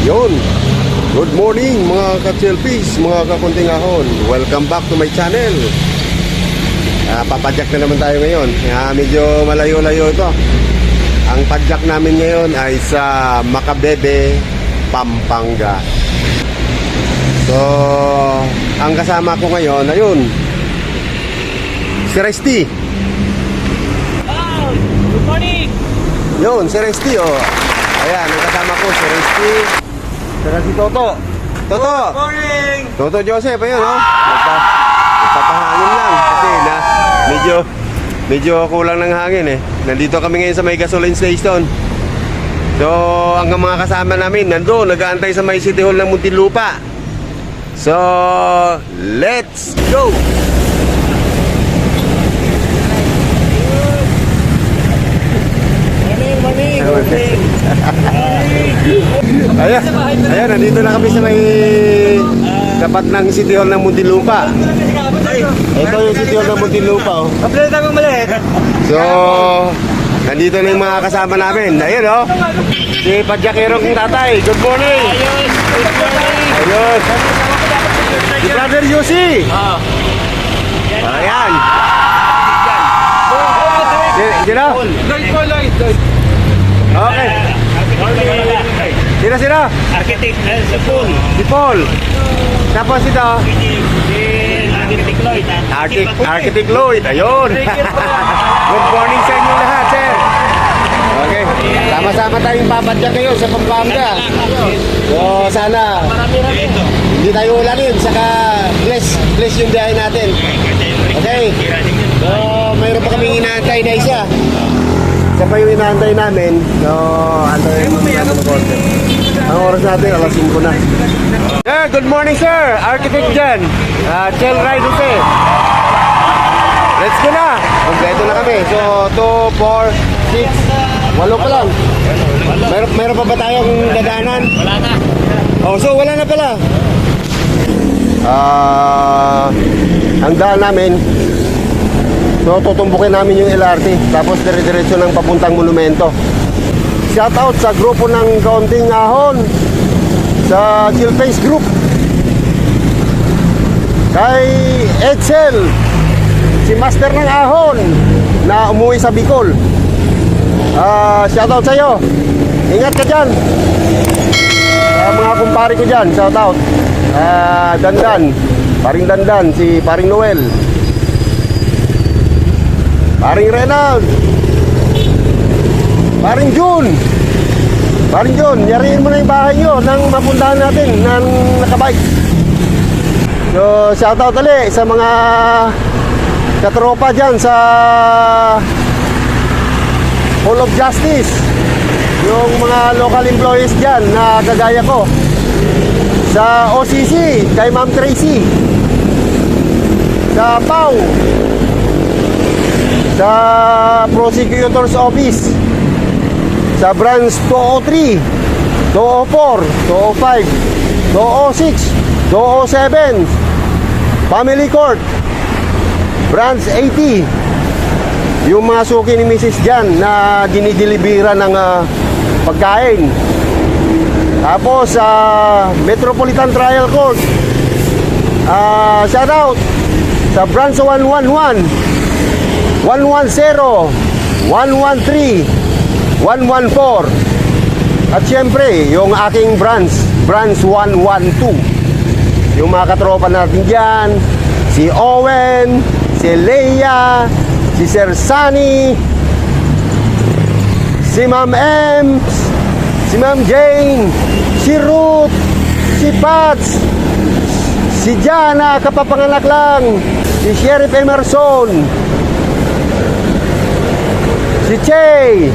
Yun. Good morning mga ka-chelpies, mga kakunting ahon. Welcome back to my channel. Papadyak na naman tayo ngayon. Medyo malayo-layo ito. Ang padyak namin ngayon ay sa Macabebe, Pampanga. So, ang kasama ko ngayon, ayun, si Resty. Oh, good morning. Yun, si Resty, oh. Ayan, ang kasama ko, si Resty. Saka si Toto. Toto! Good morning. Toto Joseph, ayun, oh. Nagpapahangin lang kasi na medyo kulang ng hangin eh. Nandito kami ngayon sa may gasoline station. So, ang mga kasama namin nandoon, nag-aantay sa may City Hall ng Muntinlupa. So, let's go! Morning. Ayan, nandito na kami sa may tapat ng City Hall ng Muntinlupa. Ito yung City Hall ng Muntinlupa, oh. Kapilita kong maliit. So, nandito na yung mga kasama namin. Ayun, oh. Si Padyakerong tatay. Good morning. Ayun. Si Brother Yusi. Ayan. Sino? Okay. Sino? Architect sa pool. Si Paul. Tapos ito. Architect Lloyd. Architect Lloyd. Ayun. Good morning sa inyo lahat, sir. Okay. Sama-sama tayong papadyak ngayon sa Pampanga. So, sana hindi tayo ulanin. Saka bless yung biyahe natin. Okay. So, mayroon pa kaming inaantay na isa. Isa pa yung inaantay namin. So, antayin mo natin ang order. Ang oras natin, alas 5 na. Yeah, good morning, sir. Architect dyan. Chel Ride Jose. Let's go na. Kompleto na kami. So, 2, 4, 6, 8 pa lang. Meron pa ba tayong dadaanan? Wala na. Oh, so wala na pala. Ang daan namin, so tutumbukin namin yung LRT. Tapos dire-diretso ng papuntang monumento. Shout out sa grupo ng Kaunting Ahon, sa Chillface Group, kay Edsel, si Master ng Ahon na umuwi sa Bicol. Shout out sa iyo. Ingat ka dyan. Mga kumpare ko dyan, shout out. Dandan, paring Dandan, si paring Noel, paring Renald, paring June, yariin mo na yung bahay nyo nang mapuntahan natin ng nakabike. So, shout out ulit sa mga katropa dyan sa Hall of Justice, yung mga local employees dyan na kagaya ko. Sa OCC, kay Ma'am Tracy, sa PAW, sa Prosecutor's Office, sa Branch 203, 204, 205, 206, 207, Family Court, Branch 80, yung mga suki ni Mrs. dyan na dinidilibira ng pagkain. Tapos sa Metropolitan Trial Court, shout out sa Branch 111, 110, 113, 114. At syempre, yung aking branch 112. Yung mga katropa natin dyan, si Owen, si Leia, si Sir Sunny, si Ma'am Ems, si Ma'am Jane, si Ruth, si Pats, si Jana, kapapanganak lang, si Sheriff Emerson, si Che,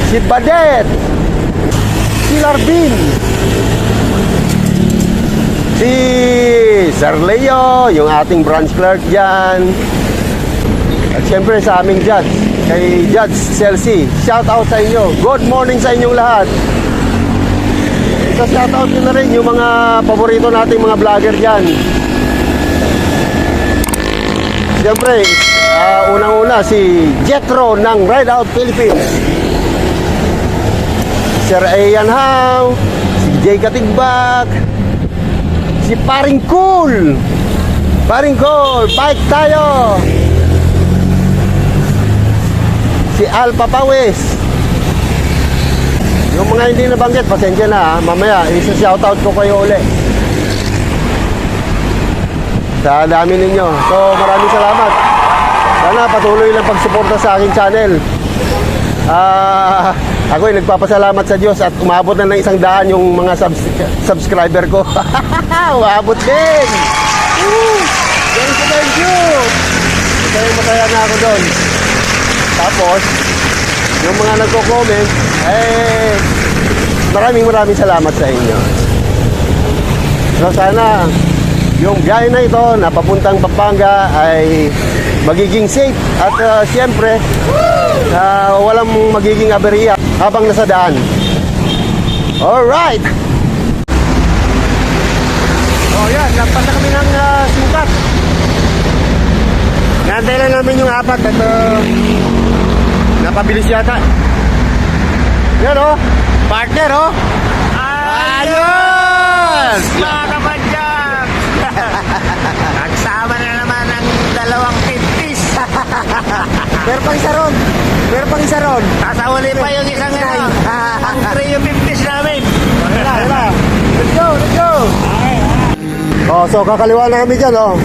si Badet, si Larbin, si Sir Leo, yung ating branch clerk dyan. At syempre sa aming judge, kay Judge Chelsea, shout out sa inyo. Good morning sa inyong lahat. So shout out nyo na rin yung mga paborito nating mga vlogger dyan. Syempre, unang-una si Jetro ng Ride Out Philippines. Sir Ayan How, si Jay Katigbak, si Paring Cool. Paring Cool, bike tayo. Si Alpha Pawis. Yung mga hindi nabanggit, pasensya na ha. Mamaya, isa-shoutout ko kayo uli. Sa dami ninyo. So, maraming salamat. Sana patuloy lang pagsuporta sa aking channel. Ako ay nagpapasalamat sa Diyos at umabot na ng 100 yung mga subscriber ko. Umabot din. Woo! Thank you. Masaya na ako doon. Tapos, yung mga nagko-comment, maraming salamat sa inyo. So sana, yung biyahe na ito na papuntang Pampanga ay magiging safe at siyempre, walang magiging aberya habang nasa daan. Alright! Oh yan, lampas na kami ng sukat. Nantay lang namin yung apat at napabilis yata. Yan o, partner o. Ayos! Mga kapadyak! Nagsama na naman ang dalawang 50s. Meron pang isa ron. Sasawali pa yung isang ang 3 yung 50s namin. Wala. Let's go. Oh, so kakaliwa na kami dyan oh.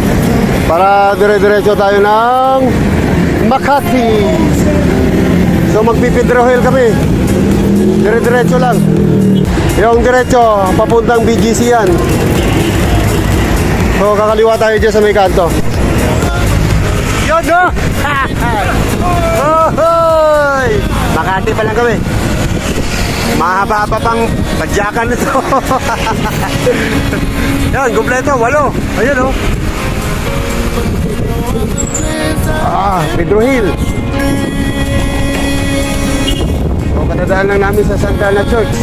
Para dire-diretso tayo ng Makati. So magpipidro hill kami. Dire-diretso lang. Yung diretso, papuntang BGC yan. So kakaliwa tayo dyan sa may kanto. Yun no! Ohoy! Makati pa lang kami. Mahaba-haba pang padyakan nito. Yan, kumpleto, 8. Ayun oh. Pedro Hill. So, kadadaan lang namin sa Santa Ana Church.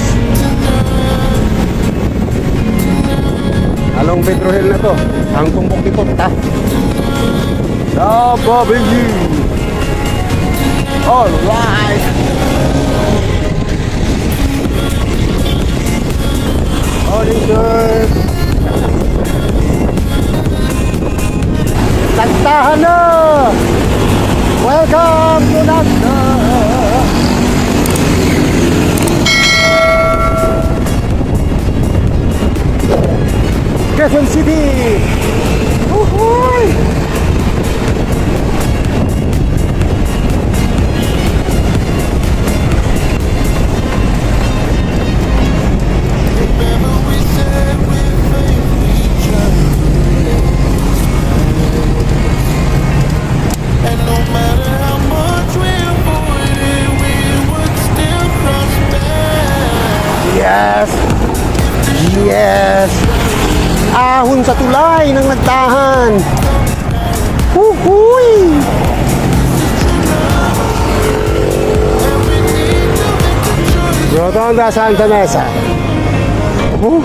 Along Pedro Hill na to. Ang tumbok nito, ta. Sababili. Alright. Holy Church. Kantahan na! Welcome to Nagda! Quezon City! Uhuy! Yes! Ahon sa tulay ng nagtahan! Huhuy! Rotonda Santa Mesa. Oh.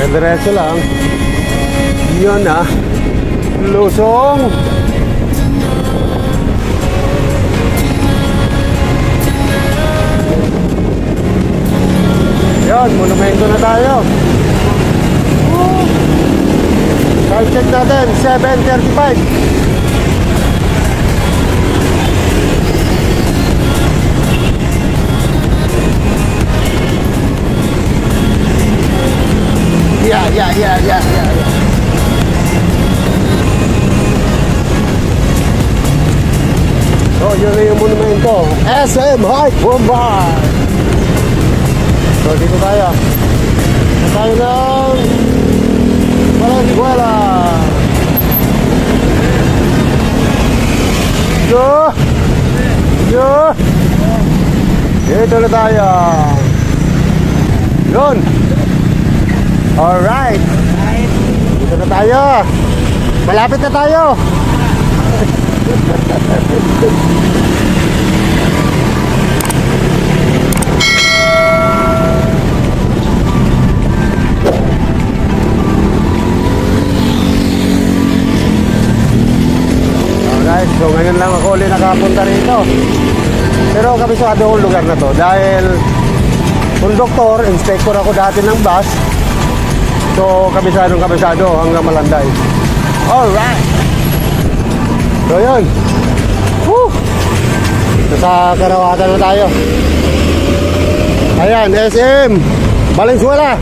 Diretso lang. Yun na. Lusong. Yun, monumento na tayo. Time check natin, 7:35. Yeah. So, yun na yung monumento. SM High Bombay. So, dito tayo. Tayo ng Valenzuela. Dito na tayo. Yun. Alright. Dito na tayo. Malapit na tayo. rito. Pero kabisado akong lugar na to dahil konduktor, inspector ako dati ng bus. So kabisado hanggang Malanday. Alright. So yun. Woo! Nasa Karawatan na tayo. Ayan, SM Valenzuela.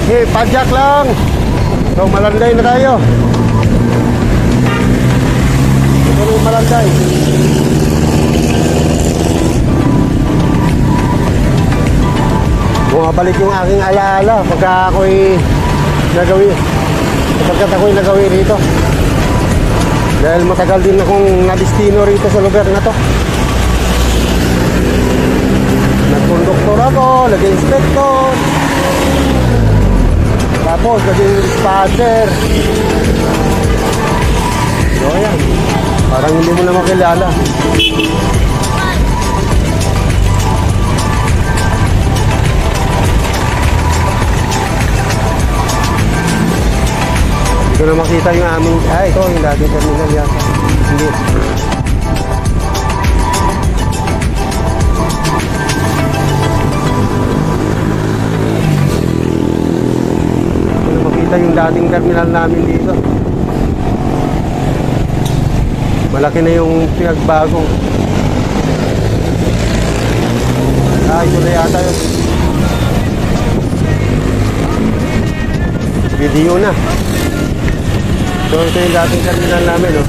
Okay, padyak lang. So, Malanday na tayo. Ito na yung Malanday. Bumabalik yung aking alaala pagka ako'y nagawi rito. Dahil matagal din akong nadistino rito sa lugar na to. Nagkonduktor ako, nag-inspector. Tapos naging sponsor. So ayan, parang hindi mo na makilala. Hindi ko na makita yung aming, ito yung dating terminal yata. Hindi. Yung dating terminal namin dito. Malaki na yung pinagbago. Ito na yata yun. Video na. So ito yung dating terminal namin, no?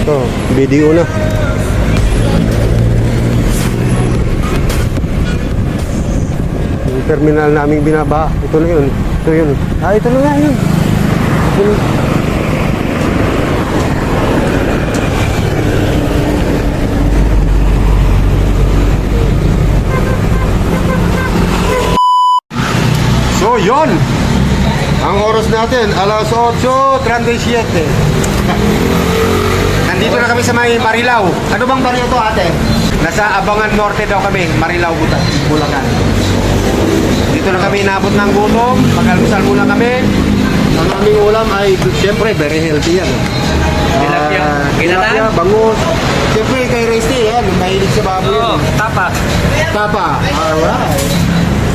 Ito, video na. Yung terminal namin binaba. Ito na yun. Ito yun. Ito na nga yun. So yun. Ang oras natin, alas 8:37. Nandito na kami sa may Marilao. Ano bang baryo to, ate? Nasa Abangan Norte daw kami, Marilao, Bulacan. Dito na kami inabot ng gutom, mag-almusal muna kami. Ang aming ulam ay, siyempre, very healthy yan. Tilapia, bangus. Siyempre, kay Resty, yan, mahilig sa baboy yan. Tapa. Alright.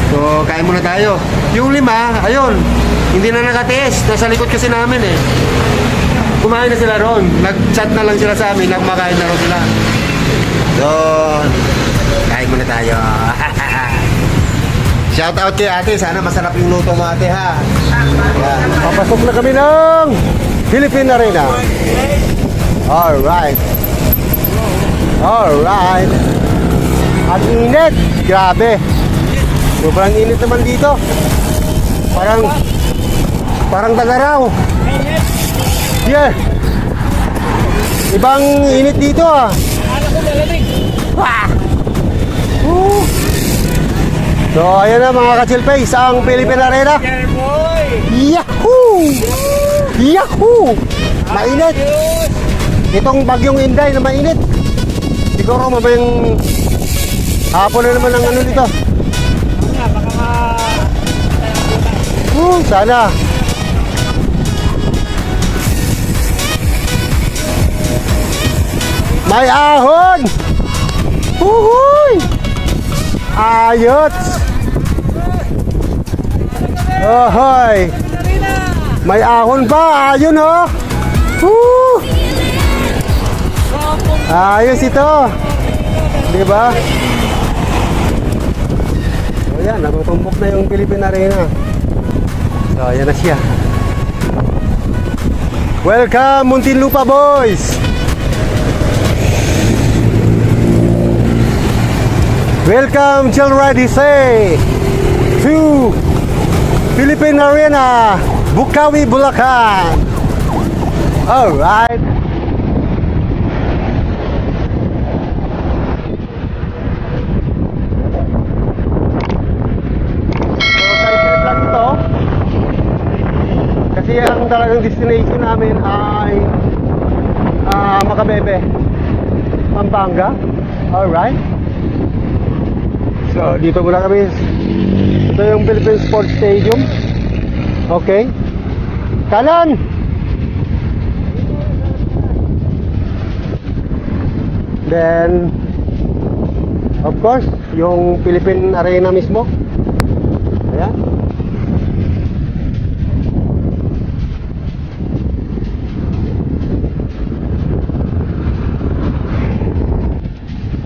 So, kain muna tayo. Yung 5, ayun, hindi na nakatiis. Nasa likod kasi namin eh. Kumain na sila ron. Nag-chat na lang sila sa amin, nagmakain na ron sila. So, kain muna tayo. Shout out kay ate, sana masarap yung luto mo ate ha. Yan. Papasok na kami ng Philippine Arena. Alright. Alright. Ang init. Grabe. Sobrang init naman dito. Parang tagaraw. Yeah. Ibang init dito ah. So ayan na mga ka-chill face, ang Philippine Arena. Yahoo! Yahoo! Mainit. Itong bagyong Inday na mainit. Siguro mabayang hapon na naman ang ano dito. Sana. May ahon! Huhuy! Ayot! Ohoy! May ahon pa! Ayun ho! Woo! Ayos ito! Diba? O yan, natutumpok na yung Philippine Arena. So, ayan na siya. Welcome, Muntinlupa boys! Welcome, Chalradise, to Philippine Arena, Bukawi, Bulacan. Alright. So, side trip lang ito. Kasi ang talagang destination namin ay Macabebe, Pampanga. Alright. So, dito muna kami. Ito yung Philippine Sports Stadium. Okay. Kanan! Then, of course, yung Philippine Arena mismo. Ayan.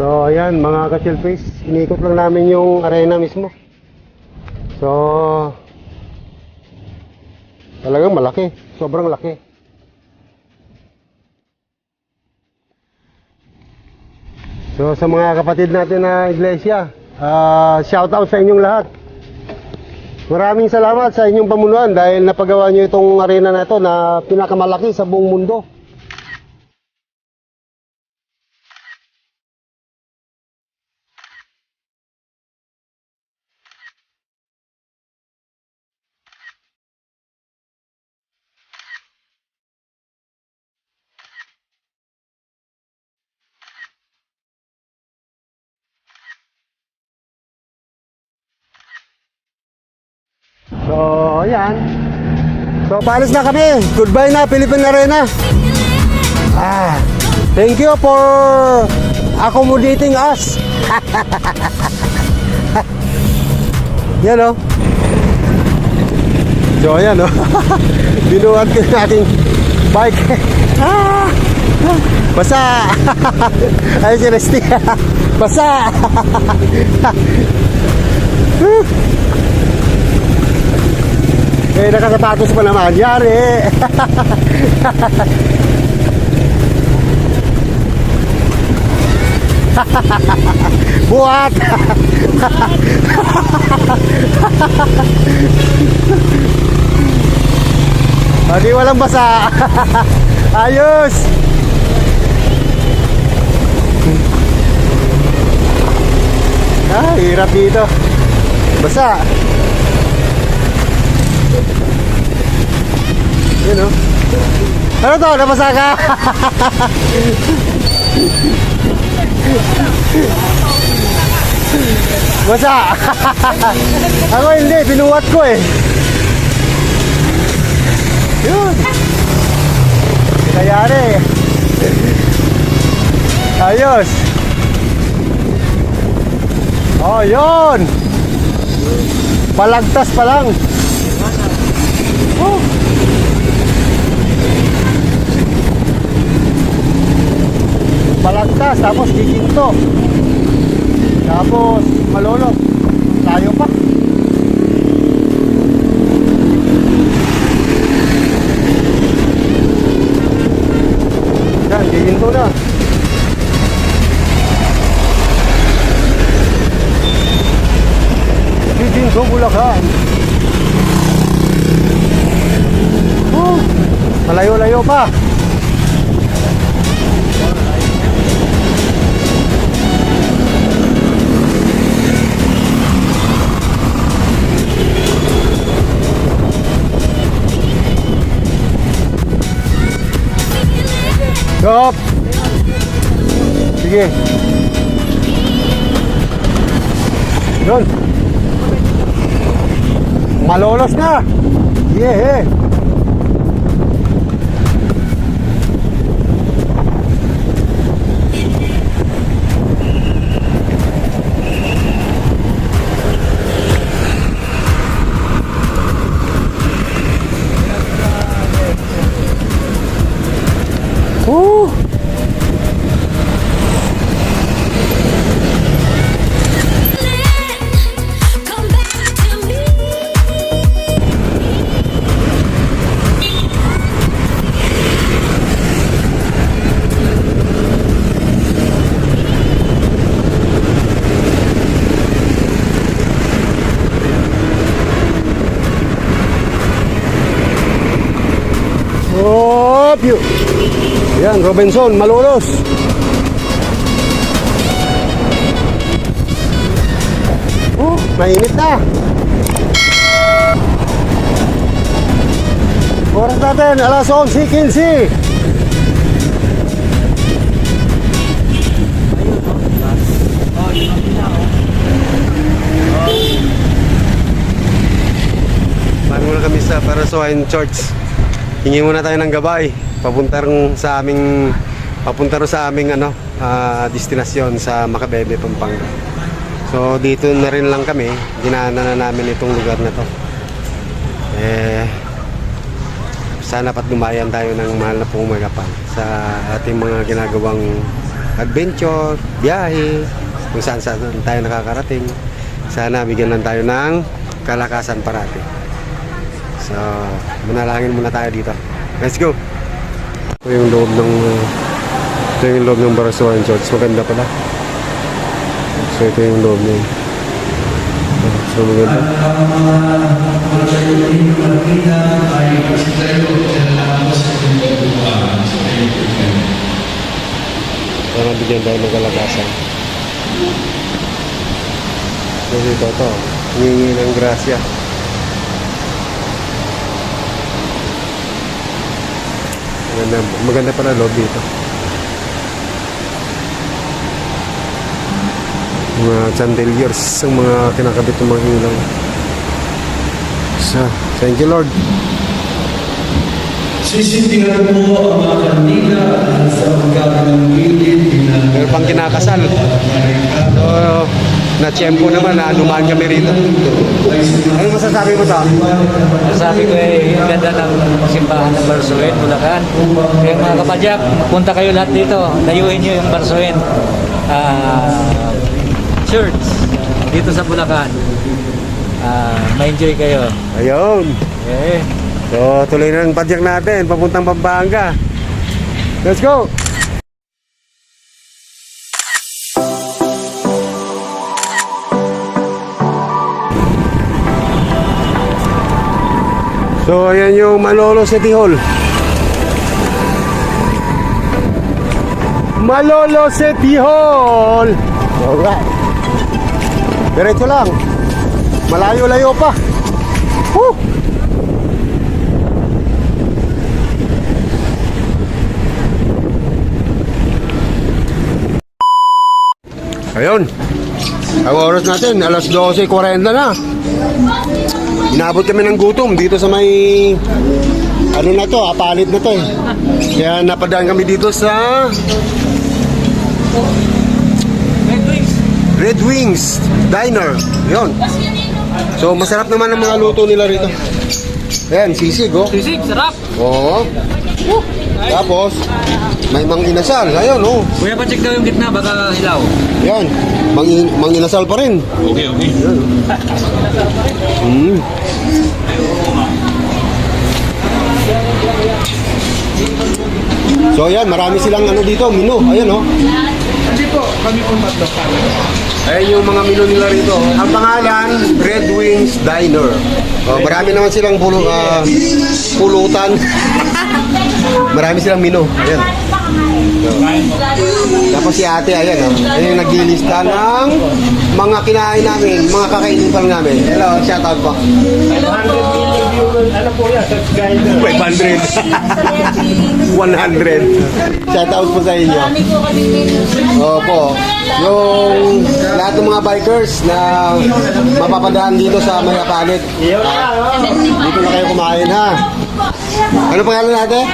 So, ayan mga ka-chillface, inikot lang namin yung arena mismo. So, talagang malaki, sobrang laki. So, sa mga kapatid natin na iglesia, shout out sa inyong lahat. Maraming salamat sa inyong pamunuan dahil napagawa nyo itong arena na ito na pinakamalaki sa buong mundo. So, ayan. So, paalis na kami. Goodbye na, Philippine Arena. Thank you for accommodating us. Yan o. So, ayan o. Binuhat ko yung ating bike. Basa. Ay, si Resty. Basa. Eh, nakasapatos pa naman. Yari. Buhat. Di walang basa. Ayos. Hirap dito. Basa. Yun o. Ano to? Nabasa ka? Basa. Ako hindi. Pinuwat ko eh. Yun. Kayari. Ayos. Oh, yun. Palagtas pa lang. Oh. Palagtas, tapos giginto, tapos malolot, tayo pa. Yan, giginto na. Giginto, Bulacan. Malayo-layo pa. Stop! Sige. Doon. Malolos na. Yeah. View. Yan, Robinson, Malolos. Mainit na. Oras natin, alas 11:15. Barasuan Church. Hingi muna tayo ng gabay. Papunta rin sa aming destinasyon sa Macabebe, Pampanga. So dito na rin lang kami, dinaanan na namin itong lugar na to. Sana pat dumayan tayo ng mahal na pumagapan sa ating mga ginagawang adventure, biyahe, kung saan tayo nakakarating. Sana bigyan lang tayo ng kalakasan parati. So manalangin muna tayo dito. Let's go. Ito yung loob ng Barasuan Church. Maganda pala. So ito yung loob niya. So maganda. Para bigyan tayo ng kalakasan. So dito ito. Hingi ng grasya. Maganda pala loob dito. Mga chandeliers ang mga kinakabit ng mga ilaw. So, thank you Lord. Sisindihan mo ang mga kandila sa magkakalang gilid. Meron pang kinakasal. So, na-tiyempo naman na dumaan kami rito. Ano masasabi mo sa? Sabi ko ang ganda ng simbahan ng Barasuan, Bulacan. Kaya mga kapadyak, punta kayo lahat dito. Dayuhin nyo yung Barasuan Church dito sa Bulacan. Ma-enjoy kayo. Ayun. Okay. So, tuloy na ang padyak natin. Papuntang Pampanga. Let's go! So, ayan yung Malolo City Hall. Malolo City Hall! Alright. Diretso lang. Malayo-layo pa. Woo! Ayun. Ang oras natin, alas 12:40 na. Inabot kami ng gutom dito sa may na to, apalit na to eh. Kaya napadaan kami dito sa Red Wings Diner. Yun. So masarap naman ang mga luto nila rito. Ayan, sisig oh. Sisig, sarap! Oo. Tapos may manginasal. Ayun oh. Kuya, pa-check daw yung gitna, baka hilaw. Yan. Manginasal pa rin. Okay. So yan, marami silang dito, menu. Ayan oh. Hindi po, kami po matlokan. Ayan yung mga menu nila rito. Ang pangalan, Red Wings Diner. Oh, marami naman silang pulutan. Marami silang menu. Ayan. Tapos si ate, ayan oh. Ayan yung naglilista ng mga kinain namin, mga kakainin pa namin. Hello, shout out po. 500 ano po yan, subscriber. 500. 100. Shout out po sa inyo. Opo. Yung lahat ng mga bikers na mapapadaan dito sa Mayapalit. Dito na kayo kumain ha. Ano pangalan natin?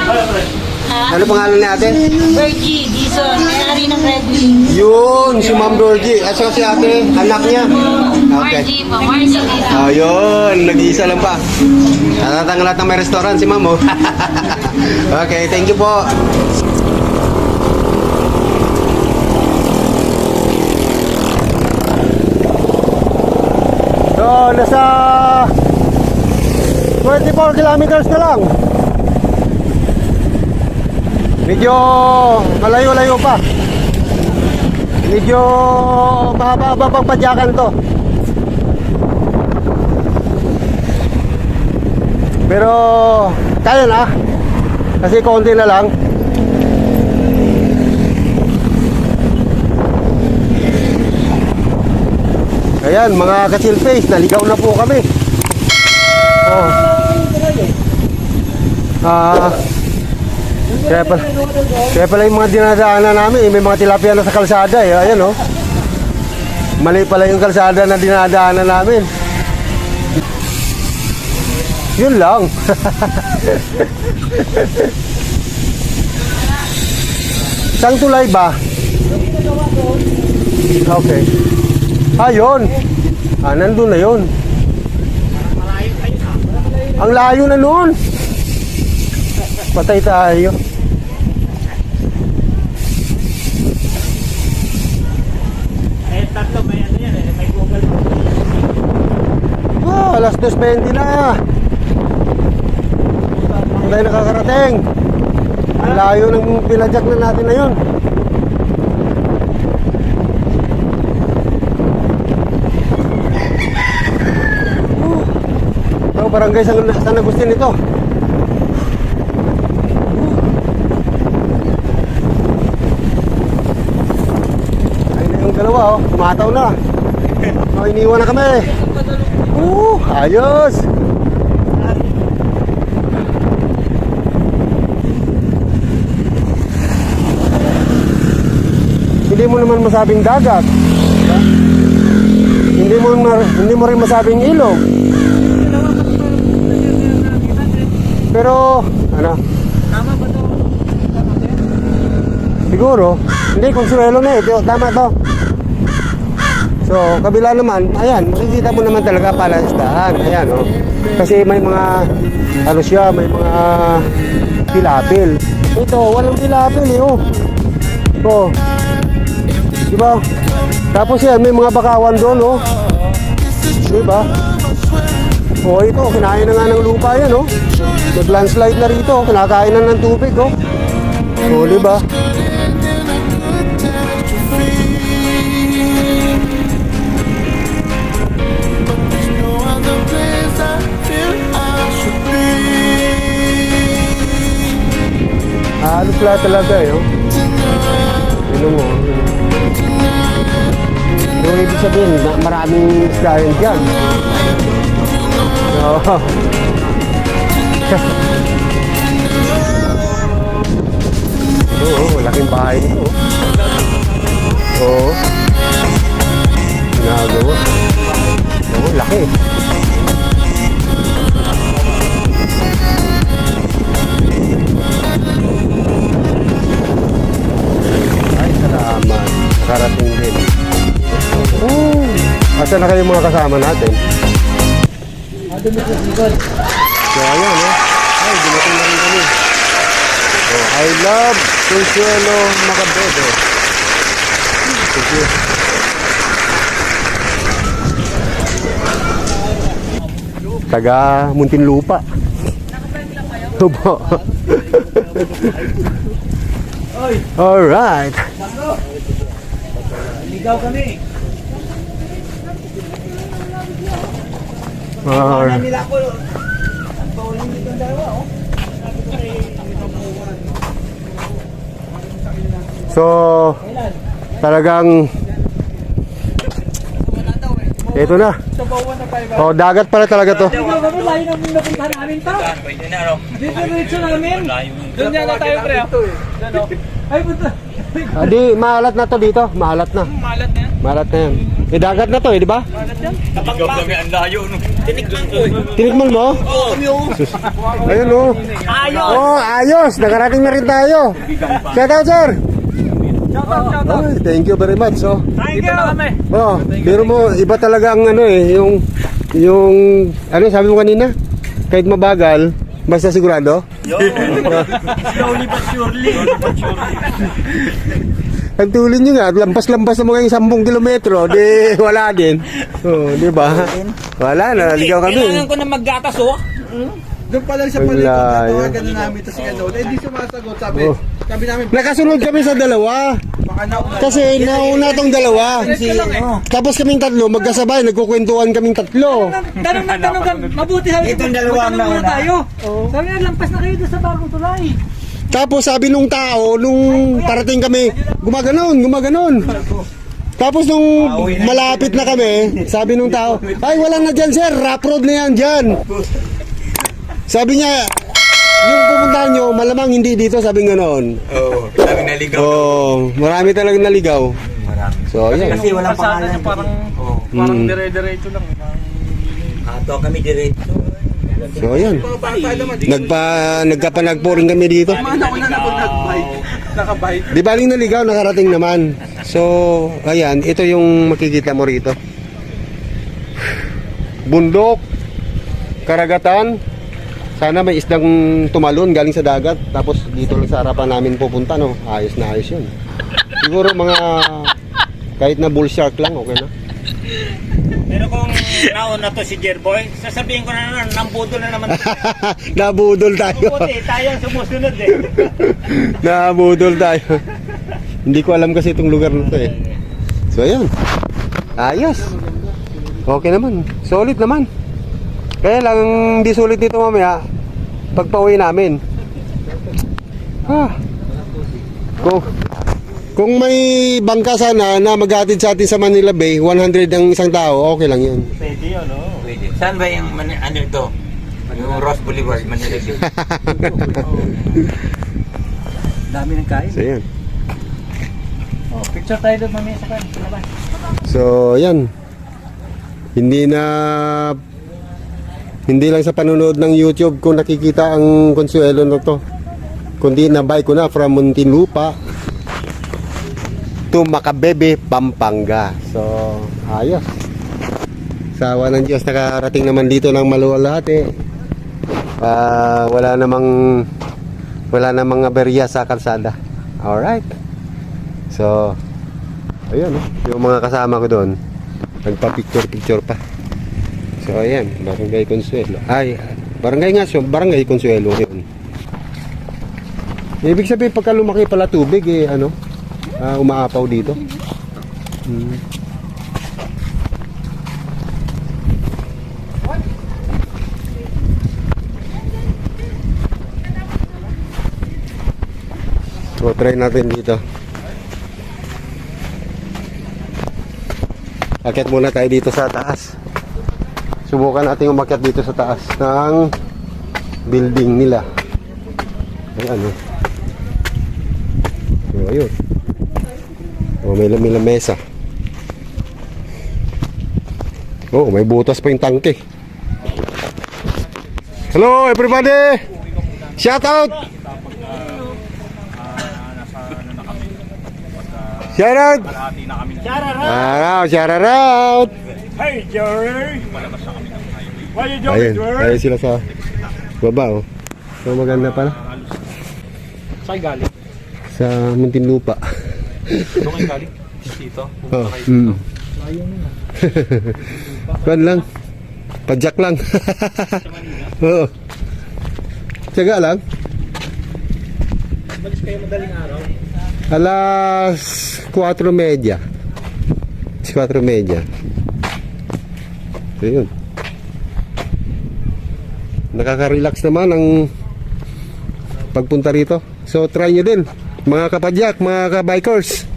Ano pangalan natin? Bergie, Dison, may-ari ng Red Wings. Yun, si Ma'am Bergie. At saka si ate, anak niya. Okay. Margie po, Margie Dison. Ayun, nag-iisa lang pa. Tatatang lahat ng may restaurant si Ma'am oh. Okay, thank you po. So, nasa 24 kilometers na lang. Medyo malayo-layo pa. Medyo mahaba-haba pang padyakan to. Pero kaya na. Kasi konti na lang. Ayan, mga ka-chill face, naligaw na po kami. Oh. Kaya pala yung mga dinadaanan namin, may mga tilapia na sa kalsada eh. Ayan oh. Mali pala yung kalsada na dinadaanan namin. Yun lang. Saan tulay ba? Okay. Ah, yun. Ah, nandun na yun. Ang layo na nun. Patay tayo. Ah, alas 2:20 na. Hindi tayo nakakarating. Ang layo ng pinadyak na natin na yun. Ito, barangay San Agustin ito. Ayun na yung dalawa, oh. Tumataw na. Oh, iniwan na kami. Ayos. Hindi mo naman masabing dagat. Hindi mo rin masabing ilog. Pero ano? Tama ba to? Siguro, hindi Consuelo na eh. Tama to. So, kabila naman, ayan, makikita mo naman talaga palasdahan. Ayan, oh. Kasi may mga ano siya, may mga pilapil. Ito, walang pilapil eh, oh. Oh. Diba? Tapos yan, may mga bakawan doon, oh. Diba? Oh, ito, kinain na nga ng lupa yan, oh. Nag-landslide na rito, kinakain na ng tubig, oh. Oh, diba? Halos lahat talaga, eh, oh. Yun mo, yung ibig sabihin, maraming isda rin dyan. Oo. Oo, laking bahay nito. Oo. Ginagawa. Oo, laki. Ay, salamat. Nakarating din. Oh, asa na kayo mga kasama natin? So, ayan, eh. Ay, dumating na rin kami. Oh, I love Consuelo Macabebe. Thank you. Taga Muntinlupa. Opo. Alright. Ligaw kami. Alright. Nila ko. Ang pauling dito ang dalawa, oh. So, talagang ito na. Oh, dagat pala talaga to. Ligaw kami, layo na muna puntahan namin pa. Dito diretso namin. Doon yan na tayo, pre. Ay, punta. Di, maalat na to dito. Maalat na. Malat na yan. Maalat na yan. Eh, dagat na to eh, di ba? Malat yan. Ligaw kami ang layo. Tinikman ko eh. Tinikman mo? Oo, yung. Ayun oh. Ayos. Oh, ayos. Nakarating na rin tayo. Shout out, sir. Shout out. Ay, thank you very much. So, Thank you. oh, pero mo, iba talaga ang ano eh, yung, ano sabi mo kanina? Kahit mabagal, basta sigurado? Slowly but surely. Ang tulin nyo nga, lampas-lampas na mga 10 kilometro, di wala din. Oh, di ba? Wala na, naligaw kami. Kailangan ko na maggatas, oh. Doon pala siya Ang pala ito, layo. natawagan na namin ito si ano, hindi sumasagot, sabi, Oh. sabi namin, Nakasunod kami sa dalawa. baka nauna. Kasi nauna tong dalawa. Tapos kaming tatlo, magkasabay, nagkukwentuhan kaming tatlo. Tanong ka, mabuti sabi ko, magtanong muna tayo. Sabi nga, lampas na kayo doon sa bagong tulay. Tapos sabi nung tao, nung parating kami, gumaganon. Tapos nung malapit na kami, sabi nung tao, ay wala na dyan sir, rough road na yan dyan. Sabi niya, yung pupuntahan nyo, malamang hindi dito, sabi ganoon. Oo, kami naligaw. Oh, marami talagang naligaw. So, yan. Kasi walang pangalan. Parang Mm. dire-diretso lang. Ato kami diretso. So, ayan. Nagkapanagpo rin kami dito. Di baling naligaw, nakarating naman. So, ayan, ito yung makikita mo rito. Bundok, karagatan. Sana may isdang tumalon galing sa dagat. Tapos dito lang sa harapan namin pupunta, no? Ayos na ayos yun. Siguro mga kahit na bull shark lang, okay na. Pero kung nauna to si Jerboy, sasabihin ko na naman, nambudol na naman. Nabudol tayo. Buti, tayo ang sumusunod eh. Nabudol tayo. Hindi ko alam kasi itong lugar na to eh. So ayan. Ayos. Okay naman. Solid naman. Kaya lang hindi sulit dito mamaya pagpa-uwi namin. Kung may bangka sana na maghatid sa atin sa Manila Bay, 100 ang isang tao, okay lang yun. Pwede yun, no? Pwede. Saan ba yung ano ito? Yung Ross Boulevard, Manila City. Dami ng kain. So yan. Oh, picture tayo doon mamaya sa kan. Sa labas. So yan. Hindi lang sa panonood ng YouTube ko nakikita ang Consuelo na to, kundi nabay ko na from Muntinlupa to Macabebe, Pampanga. So ayos. Sawa ng Diyos, nakarating naman dito ng maluwalhati. Wala namang aberya sa kalsada. Alright. So ayun, yung mga kasama ko doon nagpa-picture pa. So ayan, Barangay Consuelo. Ay, Barangay Consuelo yun. Ibig sabihin pagka lumaki pala tubig umaapaw dito. So try natin dito. Akyat muna tayo dito sa taas. Subukan natin umakyat dito sa taas ng building nila. Ayan, So, ayun. May lamesa. May butas pa yung tangke. Hello everybody! Shout out! Shout out! Shout out! Hey, Jerry! What are you Ayun, doing, Jerry? ayun sila sa baba, oh. So maganda pala. Saan galing? Sa Muntinlupa. Doon kayo galing? Dito? Oh, Kuan lang. Padjak lang. Oo. Tiyaga lang. Balis kayo madaling araw? Alas 4:30. 4:30. So yun. Nakaka-relax naman ang pagpunta rito. So try nyo din, mga kapadyak, mga kabikers.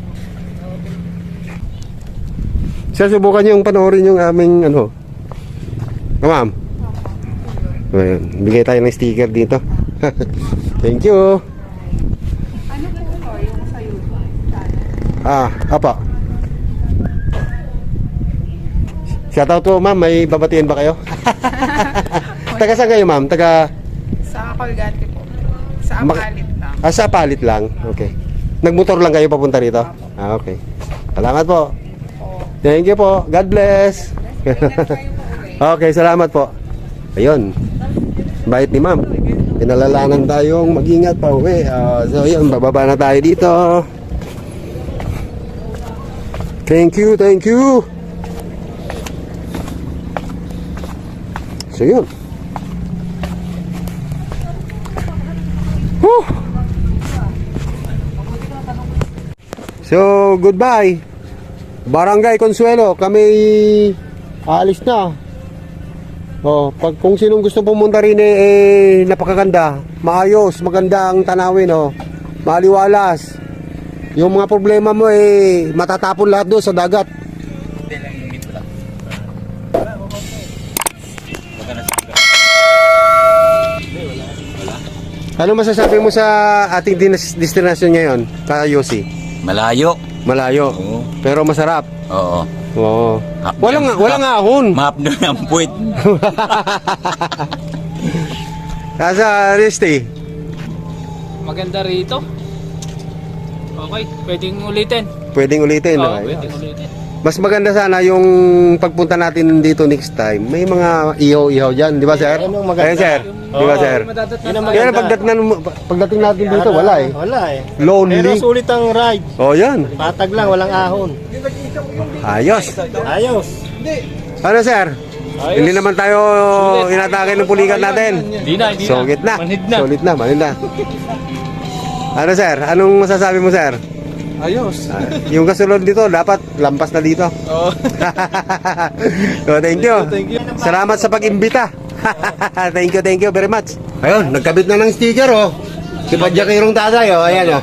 Subukan nyo yung panoorin yung aming ma'am. Ayan, bigay tayo ng sticker dito. Thank you. Apa. Shoutout po ma'am, may babatiin ba kayo? Taga saan kayo ma'am? Sa Colgate po. Sa Apalit lang. Sa Apalit lang. Okay. Nagmotor lang kayo papunta rito? Okay. Salamat po. Thank you po. God bless. Okay, salamat po. Ayun. Bait ni ma'am. Pinalalanan tayong mag-ingat pa uwi. So yun, bababa na tayo dito. Thank you. So yun. Whew. So goodbye Barangay Consuelo, kami aalis na. Kung sinong gusto pumunta rin napakaganda, maayos, maganda ang tanawin, maliwalas. Yung mga problema mo matatapon lahat doon sa dagat. Ano masasabi mo sa ating destination ngayon, Yossi? Malayo. Malayo. Oo. Pero masarap. Oo. Oo. Walang ahon. Map na ang puwit. Nasa Risty. Maganda rito. Okay, pwedeng ulitin. Pwedeng ulitin. Oo, Okay. pwedeng ulitin. Mas maganda sana yung pagpunta natin dito next time. May mga ihaw-ihaw dyan, di ba sir? Ayan sir, di ba sir? Yan ang pagdating natin dito, wala eh. Wala eh. Lonely. Pero sulit ang ride. Oh yan. Patag lang, walang ahon. Ayos. Ayos. Ano sir? Hindi naman tayo inatake ng pulikan natin. Hindi na. Solid na. Manhid na. Solid na, manhid na. Ano sir? Anong masasabi mo sir? Ayos. Yung kasunod dito, dapat lampas na dito. Oo. So, thank you. Thank you. Salamat sa pag-imbita. Thank you very much. Ayun, nagkabit na ng sticker, oh. Si Padjakirong Tatay, oh. Ayan, oh.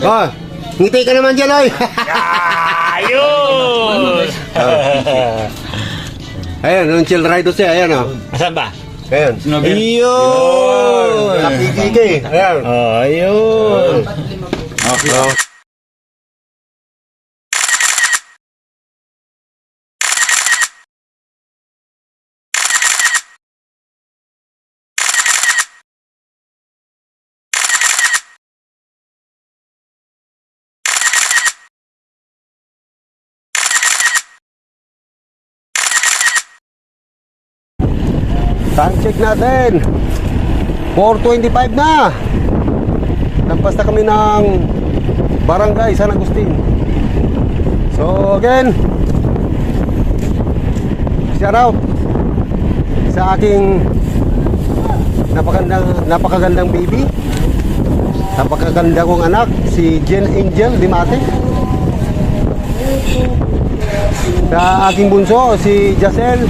Oh, ngiti ka naman dyan, oy. Ayos! Ayan, yung chill ride siya, ayan, oh. Asan ba? Ayan. Ayun! Napigigay. Ayan. Ayun! Oh. Time check natin 4:25 na. Lampas na kami ng Barangay San Agustin. So again, shout out sa aking napakagandang baby, napakaganda kong anak, si Jen Angel Dimate. Sa aking bunso, si Jacel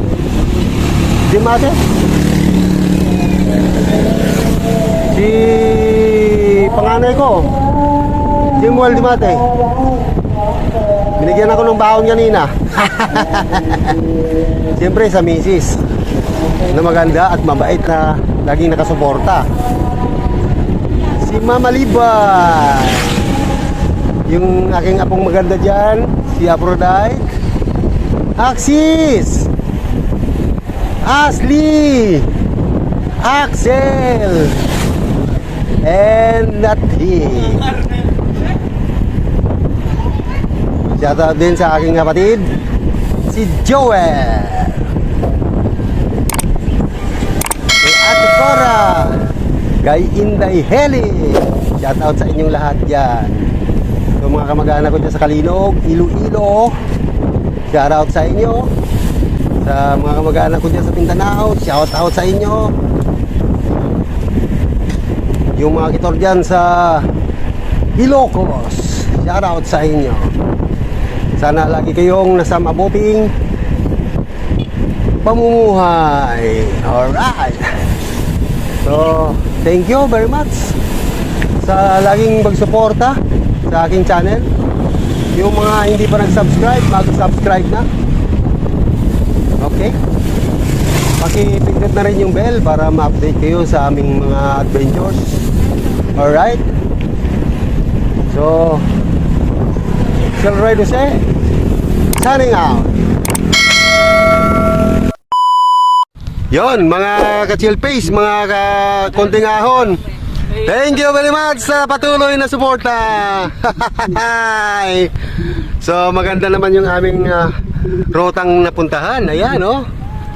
Dimate. Si panganay ko, Jimuel Dimate. Binigyan ako ng baon kanina. Siyempre sa misis na maganda at mabait na laging nakasuporta. Si Mama Liba. Yung aking apong maganda dyan, si Aphrodite. Axis, Ashley, Axel, and Nati. Shoutout din sa aking kapatid, si Joel. Kay Ate Cora, kay Inday Heli. Shoutout sa inyong lahat dyan. So mga kamag-anak ko dyan sa Kalinog, Iloilo, shoutout sa inyo. Sa mga kamag-anak ko dyan sa Mindanao, shoutout sa inyo. Yung mga kitor dyan sa Ilocos, shoutout sa inyo. Sana lagi kayong nasa mabuting pamumuhay. Alright. So, thank you very much sa laging magsuporta sa aking channel. Yung mga hindi pa nag-subscribe, mag-subscribe na. Okay? Pakipindot na rin yung bell para ma-update kayo sa aming mga adventures. Alright? So, Shall Ride Jose, signing out. Yon, mga ka-chill pace, mga ka-konting ahon. Thank you very much sa patuloy na suporta. So maganda naman yung aming rotang napuntahan. Ayan, oh.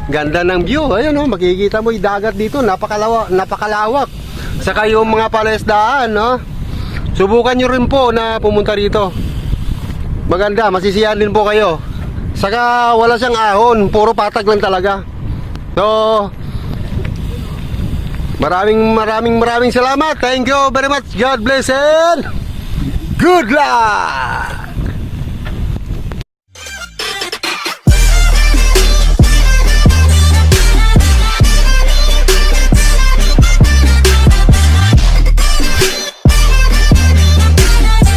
Ganda ng view. Ayan, oh, makikita mo yung dagat dito, napakalawak. Saka yung mga palesdaan, no? Subukan nyo rin po na pumunta rito. Maganda, masisiyahan din po kayo. Saka wala siyang ahon, puro patag lang talaga. So maraming salamat. Thank you very much. God bless and good luck.